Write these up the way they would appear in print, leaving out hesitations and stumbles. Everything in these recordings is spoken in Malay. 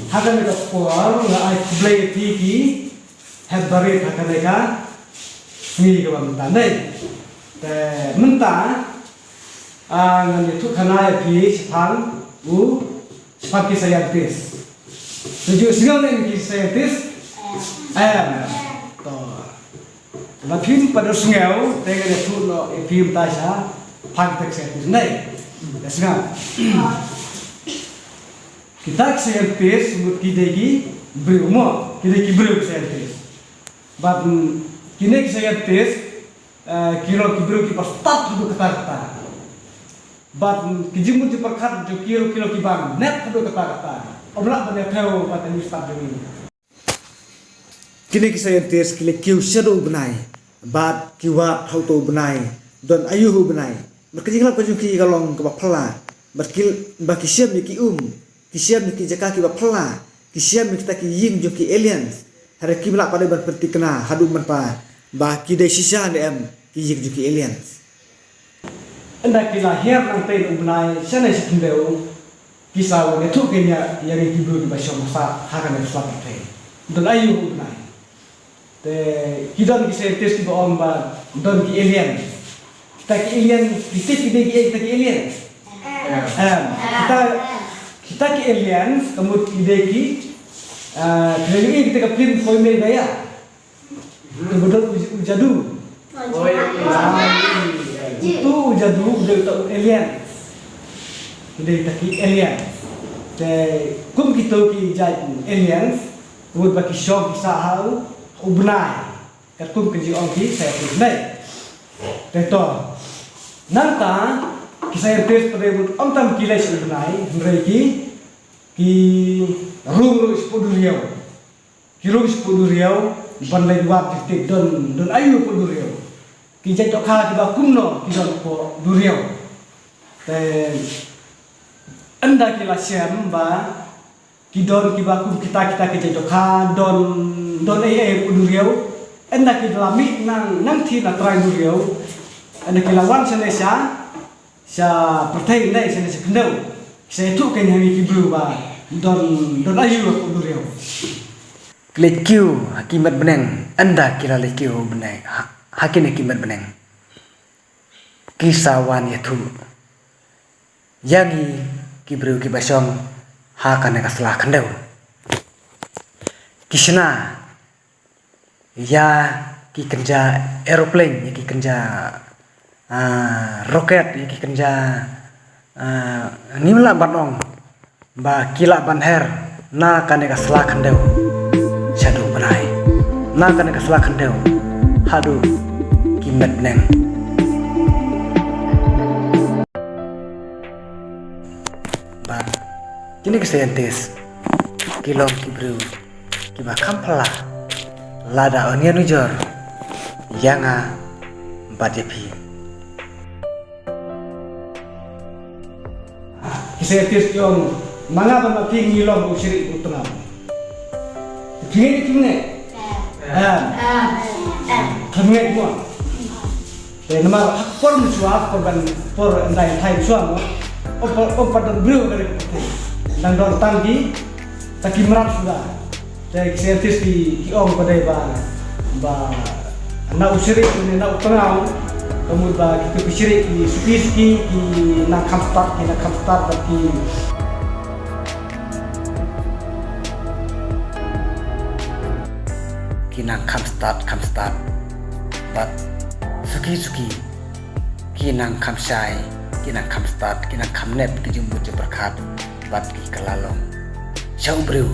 hakan ka por nga ai play tiki het bare hakan ka ngi ka ban tan dai te menta ngan ye thu khana pi siphang u siphang ki scientist tuju singal ne ki scientist to la phim pada sungau te ga thu no phim ta sa phang tek scientist nei desnga kita scientist mut kidegi brumo kidegi bru scientist bab kine scientist kilo kibru ki pastat du kata bab kijimut di perkat jo kilo ki bang net du kata obla bane thau patan start jemi kine scientist kile kiu shadow benai bab kiwa thau to benai don ayuhu benai berkejinglah penjuki kalong ke bapela berkil baki siam ki kisiam ki jaka ki bapela kisiam kita ki ying jo ki aliens hari ki belak pada berperti kena hadu manpa ba ki de sisa dem ki ying jo ki aliens anda ki lahir nang ten ubnai sana sikindeu kisah ne tu kenya yang ki bru di basyo masa hakan selatan ten don ayu ubnai te hidon ki scientist ki on ba don ki aliens kita ki alien kita ki alien kita ki alien kemudian kita ke film Foimen Daya kemudian Ujadu itu Ujadu udah alien kita ki alien kum kita ki jadi alien kemudian bagi show kisah hal ubnai kum kerja orang ki saya ubnai teto nanta kisah tes pada om tam kilai sebenarnya mereka ki rum sepuluh riau bandai dua titik don ayu 10 riau ki jai tok kha ki ba kumno ki don ko 2 riau te anda ki la siam ba ki don ki ba kum kita ki jai tok kha don ai 10 riau anda ki lami nang thi na trai 2 riau anda ki lawan Indonesia sa pertai nei sa kendau saya tu kan yang ki bru ba don ayu ko duriau lekiu hakimat beneng anda kira lekiu beneng hakin hakimat beneng kisawan yatu yangi ki bru ki basong hakan ka salah kendau kisna ya ki kerja aeroplane ki kerja roket ki kerja nimla banong ba kila banher na kane ka salah kendau shadu benai na kane ka salah kendau hadu kimet neng ba kini ke scientist kilong kibru kiba kampala lada onion ujor yanga bajepi scientist yung mga pamaping ngilong usiri utengah kini kami mo nama por musuh por endai thai suam o pada beliau dari dan don tanggi taki merat sudah dari scientist di om pada ba na usiri na utengah kemudian kita pisiri di supiski di nak kamstat bagi kinang kamstat bat suki kinang kamsai kinang kamstat kinang kamnep kijumut berkat bat ki kalalong syau bru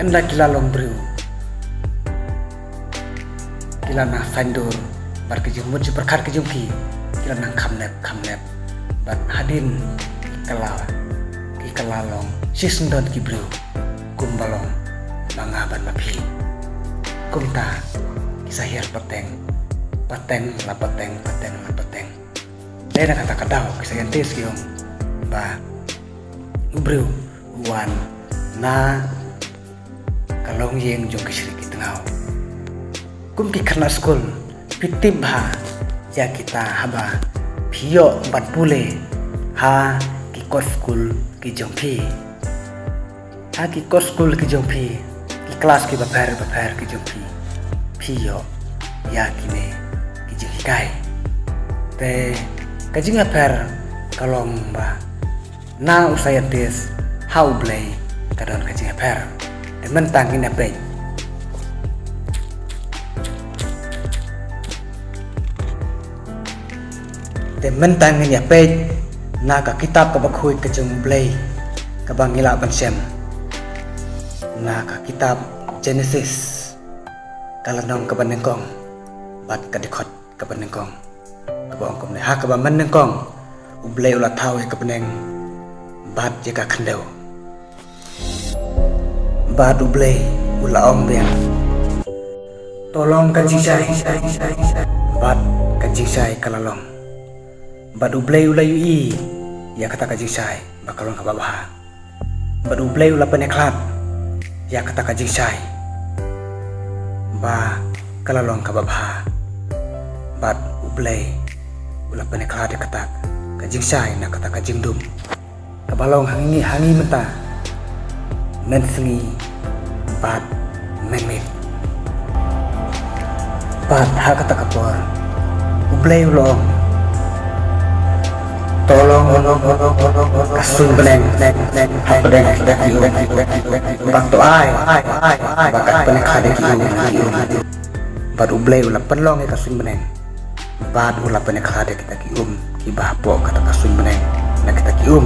enda kilalong bru kilana fandur bar kijumut berkat kijumki kilana kamnep bat hadin ki kalalong sisundon ki bru kumbalong mangaban mapi kumta kisahir peteng la peteng dena kata kadau kisayantis kiong ba ubru wan na kalong yeng jong kisri kitengau kum ki karna skul pitibha ya kita haba pio 40 ha ki kot skul ki jong pi Aki kos school ki jong phi ki class ki bapher ki jong phi yo ya kine ki jing kai te ka jing aper kalong ba na usaya tes how play kadon ka jing aper te mentang ina pe te mentang ina pe na ka kitab ka bakhui ka jong play ka bangila ban sem na ka kitab Genesis kalanong ka banengkong bat ka dikot ka banengkong ka bong kom ne ha ka ba manengkong ublay ula tawe ka baneng bat je ka khandeu bat ublay ula ong ben tolong ka jisai bat ka jisai kalalong bat ublay ula yui ya kata ka jisai bakalong ka babaha bat ublay ula peneklat ya kata ka jisai ba kalalong ka babha bat ublay ula peneklat ya kata ka jisai na kata ka jingdum kabalong hangi menta men sengi bat memit bat ha kata kapor ublay ulong tolong kasun beneng beneng bakto ai bakat beneng kade ki bat ublay ula penlong kasun beneng bat ula beneng kade kita ki ki bapo kata kasun beneng na kita ki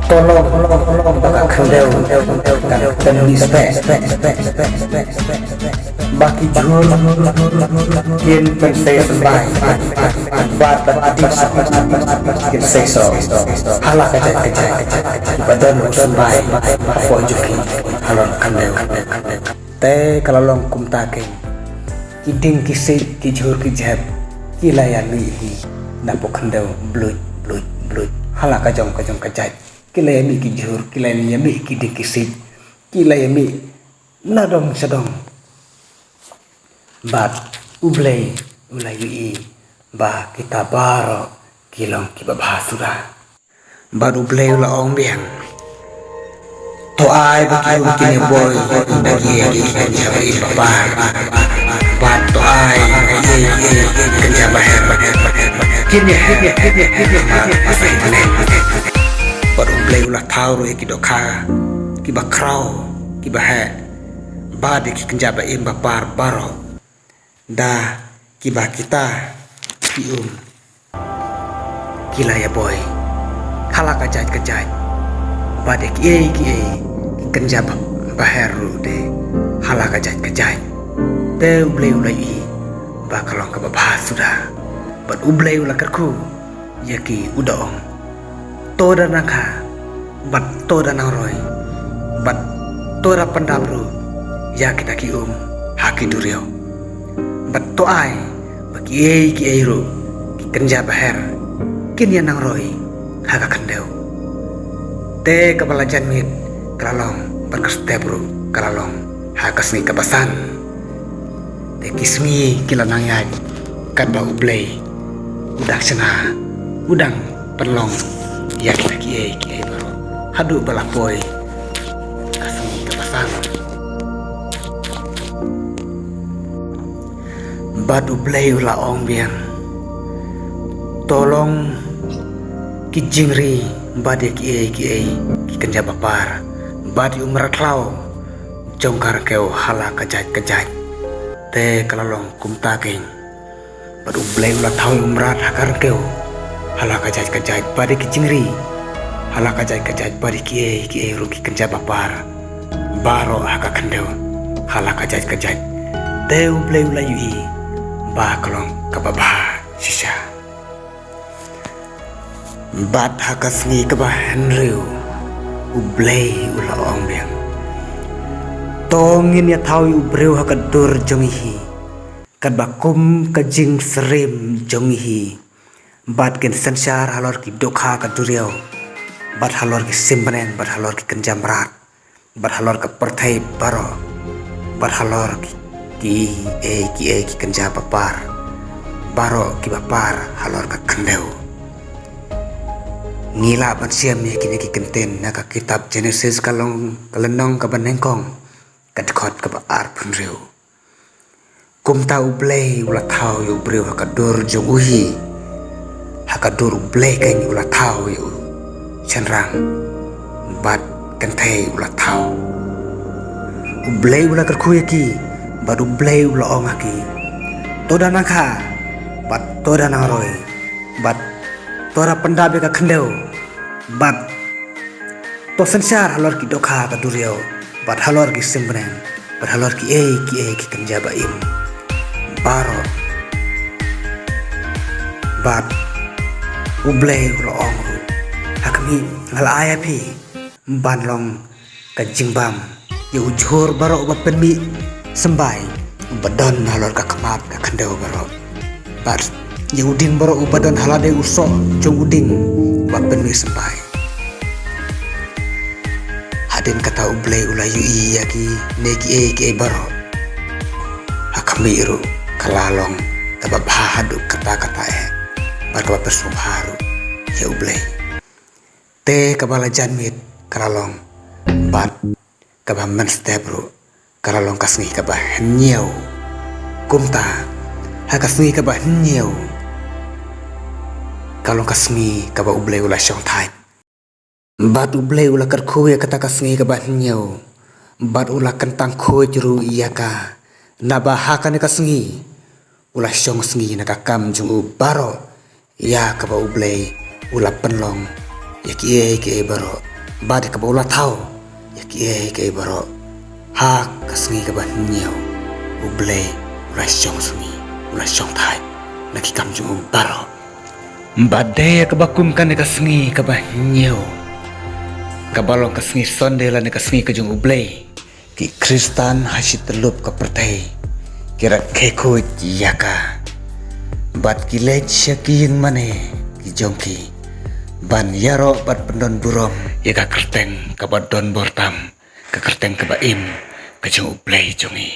tolong bakat kandeu dan di spek baki jur kin pensei sembai bat kin seso halak kecai badan sembai apa juki halon kandeu te kalalong kum take kiding kisik ki jur ki jab ki layan li napo kandeu blut halak kajong kajai kilai mi ki jur kilai mi yami ki dikisip kilai mi nadong sedong bat ublay ulay yui ba kita baro kilong ki babasura bat ublay ula ong biang to ai ba ki kini boy dagi ki kenjabai babar bat to ai kenjabai kini asai meneng baru play ulah tahu ki dokha ki bakrau ki bahe ba de ki kenjaba im bapar baro da ki ba kita ki kila ya boy khala kajaj ba de ki kenjaba baheru de hala kajaj te ublay ulai ba kalong ka babah sudah bat ublay ulah kerku yaki udong toda nangka bat toda nangroy bat toda pendabru ya kita ki haki durio bat to ai bagi ki ru ki kenja baher kin ya nangroy haka kandeu te kepala janmit kalalong berkestebru kalalong haka sni kabasan te kismi kilanang yaj kadba ublay udang sena udang perlong ya kita ki baru hadu balapoy kasih kepasan badu blay ula ong bian tolong ki jingri bade ki kenja bapar badi umratlau jongkar keu hala kajaj te kalalong kumtageng badu blay ula tahu umrat hakar keu hala kajaj pada ki jingri hala kajaj pada ki ruki kenja bapar baro haka kandeu hala kajaj teu blay ula yui ba kalong kababa sisa bat haka sni kaba henriu ublay ula ong biang tongin ya tahu ubreu haka dur jongihi kadbakum kajing serim jongihi bat ken sensar halor ki dokha ka duriau bat halor ki simbanen bat halor ki kenjamrat bat halor ka perthai baro bat halor ki kenja bapar baro ki bapar halor ka kandeu ngila ban siam ya kini ki kenten na ka kitab Genesis kalong kalenong ka banengkong kadkhot ka ba ar phunriu kum ta ublei ula thau yu breu ka dor jong uhi haka dor ublei ka ni ula thau yu chanrang bat kan thai ula thau ublei ula kar khuya ki bad ublei ula onga ki toda na kha bat toda na roi bat tora pendabe ka khendeu bat to sansar halor ki dokha ka durio bat halor ki simbren bat halor ki kenjaba im baro bat ublei ro ongru hakmi ngal aya pi banlong ka jingbam yu jhor baro bat penmi sembai badon halor ka khamat ka khendeu baro bat Yuding baro ubadan halade uso jong uding wapen mi sempai hadin kata ublei ulayu iyaki neki ke baro hakamiru kalalong kababhadu kata-kata bar kabapesubharu ya ublei te kabala janmit kalalong bat kabaman stebru kalalong kasngi kabah nyau kumta hakasngi kabah nyau kalong kasngi kaba ublei ula syong thai bat ublei ula kar khuya kata kasngi kaba nyau bat ula kentang khoi juru iyaka naba hakane kasngi ula syong sngi na kam jung baro ya kaba ublei ula penlong ya ki baro bat kaba ula thau ya ki baro hak kasngi kaba nyau ublei ula syong sngi ula syong thai na kam jung baro Badaya kabakum kan kasngi kabah nyau kabalong kasngi sondela ne kasngi kajung ublei ki Kristan hasit telup ka pertai kira keko yaka bat kilej syaking mane ki jongki ban yaro bat pendon burom ya ka kerteng kabadon bortam ka kerteng kabaim kajung ublei jongi